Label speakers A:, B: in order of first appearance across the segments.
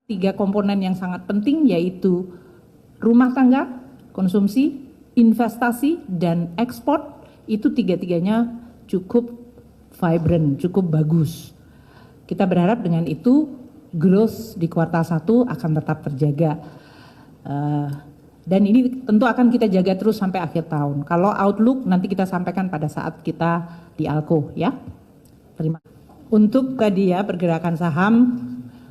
A: Tiga komponen yang sangat penting yaitu rumah tangga, konsumsi, investasi, dan ekspor. Itu tiga-tiganya cukup vibrant, cukup bagus. Kita berharap dengan itu growth di kuartal 1 akan tetap terjaga. Dan ini tentu akan kita jaga terus sampai akhir tahun. Kalau outlook nanti kita sampaikan pada saat kita di ALKO ya. Terima kasih. Untuk tadi ya pergerakan saham,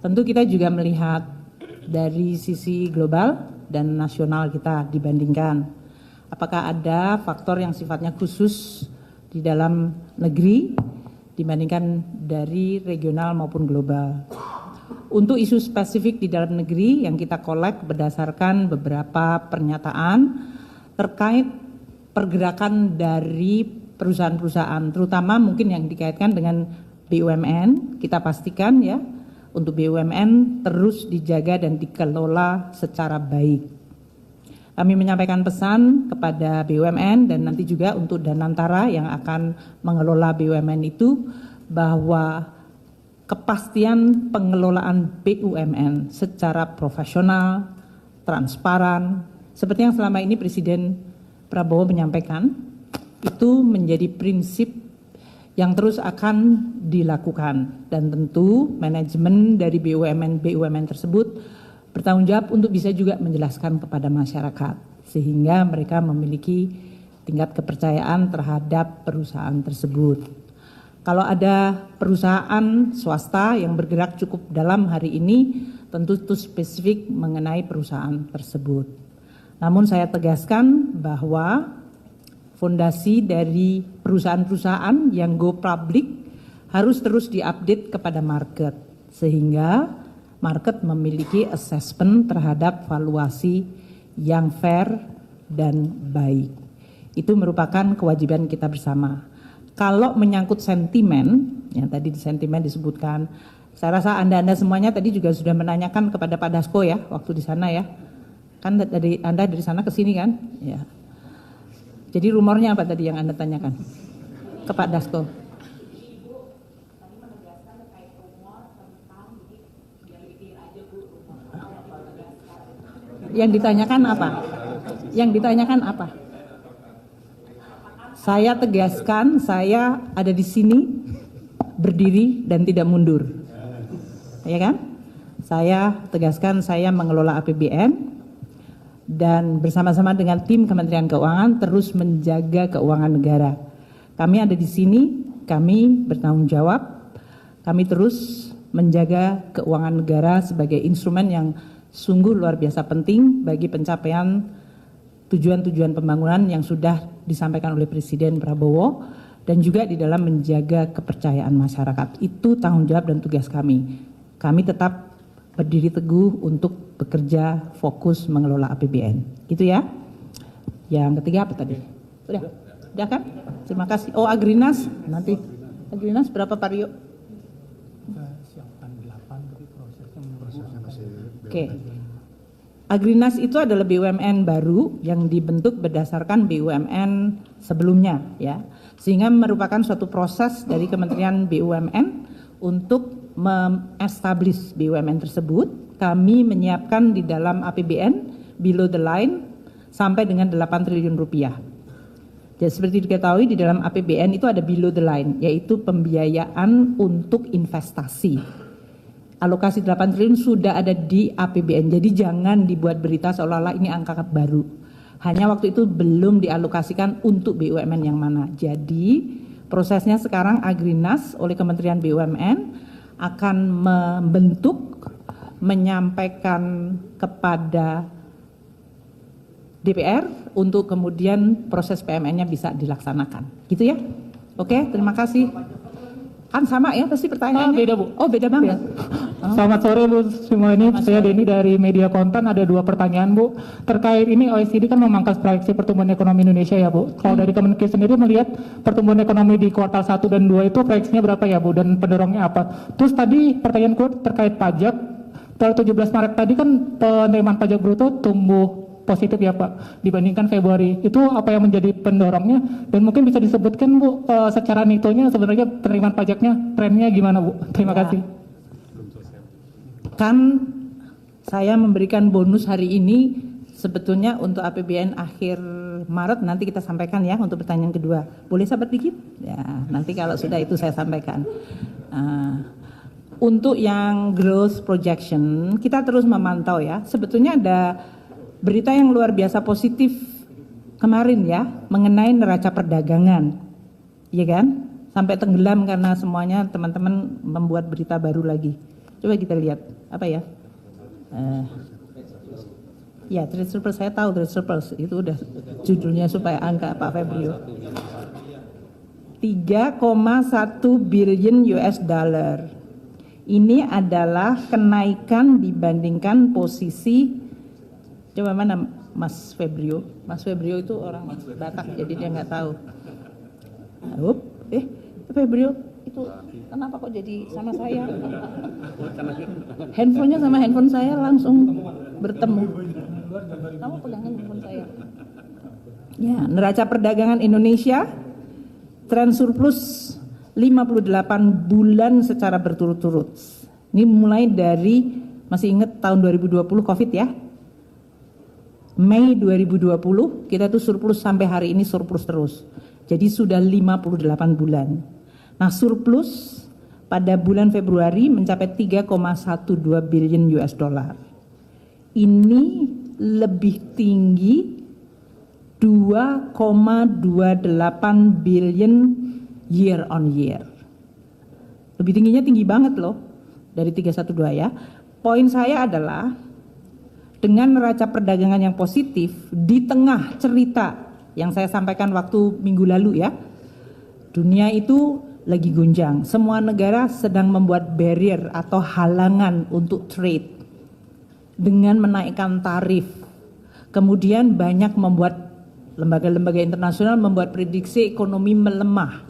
A: tentu kita juga melihat dari sisi global dan nasional kita dibandingkan. Apakah ada faktor yang sifatnya khusus di dalam negeri dibandingkan dari regional maupun global. Untuk isu spesifik di dalam negeri yang kita kolek berdasarkan beberapa pernyataan terkait pergerakan dari perusahaan-perusahaan, terutama mungkin yang dikaitkan dengan BUMN, kita pastikan ya, untuk BUMN terus dijaga dan dikelola secara baik. Kami menyampaikan pesan kepada BUMN dan nanti juga untuk Danantara yang akan mengelola BUMN itu bahwa kepastian pengelolaan BUMN secara profesional, transparan, seperti yang selama ini Presiden Prabowo menyampaikan, itu menjadi prinsip yang terus akan dilakukan, dan tentu manajemen dari BUMN tersebut bertanggung jawab untuk bisa juga menjelaskan kepada masyarakat sehingga mereka memiliki tingkat kepercayaan terhadap perusahaan tersebut. Kalau ada perusahaan swasta yang bergerak cukup dalam hari ini, tentu itu spesifik mengenai perusahaan tersebut. Namun saya tegaskan bahwa fondasi dari perusahaan-perusahaan yang go public harus terus diupdate kepada market sehingga market memiliki assessment terhadap valuasi yang fair dan baik. Itu merupakan kewajiban kita bersama. Kalau menyangkut sentimen, yang tadi di sentimen disebutkan, saya rasa Anda semuanya tadi juga sudah menanyakan kepada Pak Dasko ya waktu di sana ya. Kan dari Anda dari sana ke sini kan? Ya. Jadi rumornya apa tadi yang Anda tanyakan ke Pak Dasko? Yang ditanyakan apa? Yang ditanyakan apa? Saya tegaskan, saya ada di sini berdiri dan tidak mundur. Ya kan? Saya tegaskan saya mengelola APBN dan bersama-sama dengan tim Kementerian Keuangan terus menjaga keuangan negara. Kami ada di sini, kami bertanggung jawab, kami terus menjaga keuangan negara sebagai instrumen yang sungguh luar biasa penting bagi pencapaian tujuan-tujuan pembangunan yang sudah disampaikan oleh Presiden Prabowo dan juga di dalam menjaga kepercayaan masyarakat. Itu tanggung jawab dan tugas kami. Kami tetap berdiri teguh untuk bekerja fokus mengelola APBN. Gitu ya. Yang ketiga apa tadi? Sudah kan? Terima kasih. Oh, Agrinas nanti. Agrinas berapa Pak Rio? Oke. Agrinas itu adalah BUMN baru yang dibentuk berdasarkan BUMN sebelumnya ya. Sehingga merupakan suatu proses dari Kementerian BUMN untuk mengestablish BUMN tersebut. Kami menyiapkan di dalam APBN below the line sampai dengan 8 triliun rupiah. Jadi seperti diketahui di dalam APBN itu ada below the line, yaitu pembiayaan untuk investasi. Alokasi 8 triliun sudah ada di APBN, jadi jangan dibuat berita seolah-olah ini angka baru. Hanya waktu itu belum dialokasikan untuk BUMN yang mana. Jadi prosesnya sekarang Agrinas oleh Kementerian BUMN akan membentuk, menyampaikan kepada DPR untuk kemudian proses PMN-nya bisa dilaksanakan. Gitu ya? Oke, terima kasih. Kan sama ya pasti pertanyaannya?
B: Beda Bu.
A: Oh beda banget.
B: Selamat sore Bu semua ini. Saya Denny dari Media Konten. Ada 2 pertanyaan Bu. Terkait ini OECD kan memangkas proyeksi pertumbuhan ekonomi Indonesia ya Bu. Kalau dari Kemenkeu sendiri melihat pertumbuhan ekonomi di kuartal 1 dan 2 itu proyeksinya berapa ya Bu? Dan pendorongnya apa? Terus tadi pertanyaanku terkait pajak. Tanggal 17 Maret tadi kan penerimaan pajak bruto tumbuh positif ya Pak dibandingkan Februari. Itu apa yang menjadi pendorongnya dan mungkin bisa disebutkan Bu secara nitonya sebenarnya penerimaan pajaknya trennya gimana Bu? Terima kasih.
A: Kan saya memberikan bonus hari ini sebetulnya untuk APBN akhir Maret, nanti kita sampaikan ya untuk pertanyaan kedua. Boleh sabar dikit? Ya, nanti kalau sudah itu saya sampaikan. Untuk yang growth projection, kita terus memantau ya. Sebetulnya ada berita yang luar biasa positif kemarin ya, mengenai neraca perdagangan. Iya kan? Sampai tenggelam karena semuanya teman-teman membuat berita baru lagi. Coba kita lihat, apa ya? Ya, trade surplus, saya tahu trade surplus, itu udah judulnya supaya angka Pak Febrio. 3,1 billion US dollar. Ini adalah kenaikan dibandingkan posisi, coba mana Mas Febrio? Mas Febrio itu orang Batak, jadi dia nggak tahu. Febrio itu kenapa kok jadi sama saya? Handphonenya sama handphone saya langsung bertemu. Kamu pegangin handphone saya. Ya, neraca perdagangan Indonesia tren surplus 58 bulan secara berturut-turut. Ini mulai dari, masih ingat tahun 2020 Covid ya? Mei 2020 kita tuh surplus sampai hari ini surplus terus. Jadi sudah 58 bulan. Nah, surplus pada bulan Februari mencapai 3,12 billion US dollar. Ini lebih tinggi 2,28 billion year on year. Lebih tingginya tinggi banget loh dari 312 ya. Poin saya adalah dengan neraca perdagangan yang positif di tengah cerita yang saya sampaikan waktu minggu lalu ya. Dunia itu lagi gunjang. Semua negara sedang membuat barrier atau halangan untuk trade dengan menaikkan tarif. Kemudian banyak membuat lembaga-lembaga internasional membuat prediksi ekonomi melemah.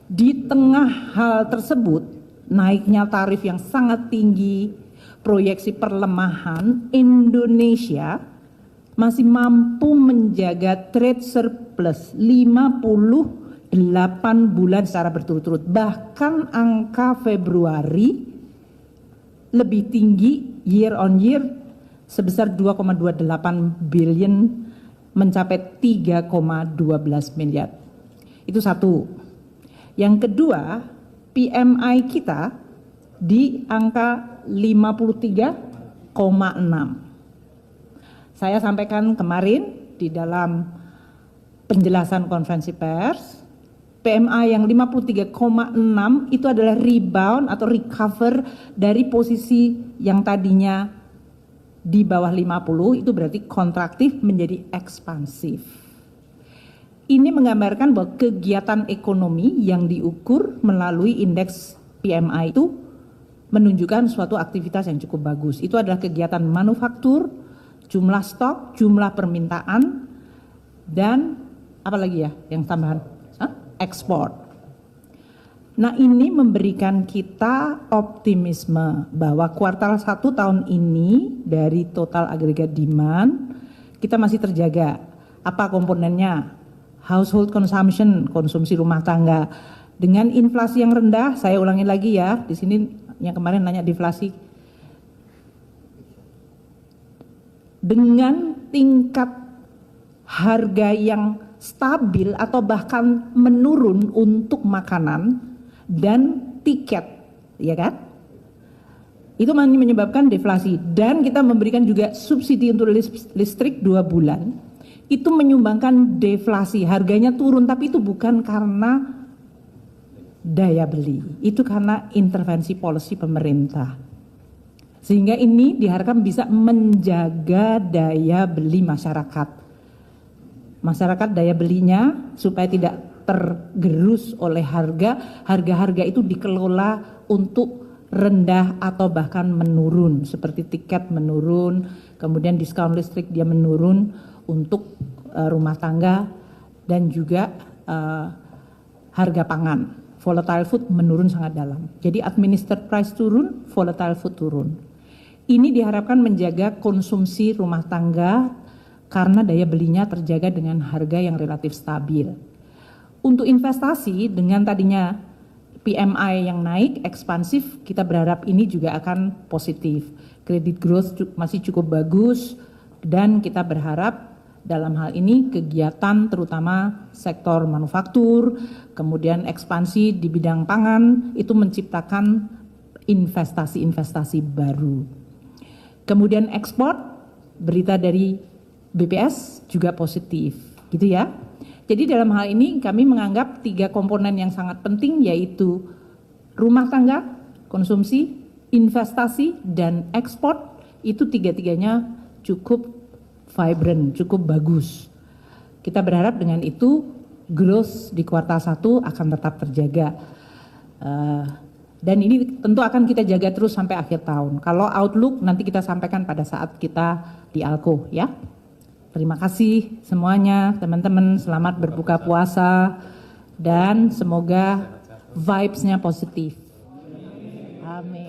A: Di tengah hal tersebut, naiknya tarif yang sangat tinggi, proyeksi perlemahan, Indonesia masih mampu menjaga trade surplus 58 bulan secara berturut-turut. Bahkan angka Februari lebih tinggi year on year sebesar 2,28 billion mencapai 3,12 miliar. Itu satu. Yang kedua, PMI kita di angka 53,6. Saya sampaikan kemarin di dalam penjelasan konferensi pers, PMI yang 53,6 itu adalah rebound atau recover dari posisi yang tadinya di bawah 50, itu berarti kontraktif menjadi ekspansif. Ini menggambarkan bahwa kegiatan ekonomi yang diukur melalui indeks PMI itu menunjukkan suatu aktivitas yang cukup bagus. Itu adalah kegiatan manufaktur, jumlah stok, jumlah permintaan, dan apa lagi ya yang tambahan? Ekspor. Nah, ini memberikan kita optimisme bahwa kuartal 1 tahun ini dari total agregat demand kita masih terjaga. Apa komponennya? Household consumption, konsumsi rumah tangga. Dengan inflasi yang rendah, saya ulangi lagi ya, di sini yang kemarin nanya deflasi. Dengan tingkat harga yang stabil atau bahkan menurun untuk makanan dan tiket, ya kan? Itu menyebabkan deflasi. Dan kita memberikan juga subsidi untuk listrik 2 bulan. Itu menyumbangkan deflasi, harganya turun, tapi itu bukan karena daya beli, itu karena intervensi policy pemerintah. Sehingga ini diharapkan bisa menjaga daya beli masyarakat. Masyarakat daya belinya supaya tidak tergerus oleh harga itu dikelola untuk rendah atau bahkan menurun, seperti tiket menurun, kemudian diskon listrik dia menurun untuk rumah tangga dan juga harga pangan. Volatile food menurun sangat dalam. Jadi administered price turun, volatile food turun. Ini diharapkan menjaga konsumsi rumah tangga karena daya belinya terjaga dengan harga yang relatif stabil. Untuk investasi dengan tadinya PMI yang naik, ekspansif, kita berharap ini juga akan positif. Credit growth masih cukup bagus dan kita berharap dalam hal ini kegiatan terutama sektor manufaktur, kemudian ekspansi di bidang pangan itu menciptakan investasi-investasi baru. Kemudian ekspor, berita dari BPS juga positif, gitu ya. Jadi dalam hal ini kami menganggap 3 komponen yang sangat penting yaitu rumah tangga, konsumsi, investasi, dan ekspor itu 3-tiganya cukup vibrant, cukup bagus. Kita berharap dengan itu growth di kuartal 1 akan tetap terjaga. Dan ini tentu akan kita jaga terus sampai akhir tahun. Kalau outlook nanti kita sampaikan pada saat kita di ALKO ya. Terima kasih semuanya teman-teman, selamat berbuka puasa dan semoga vibes-nya positif. Amin.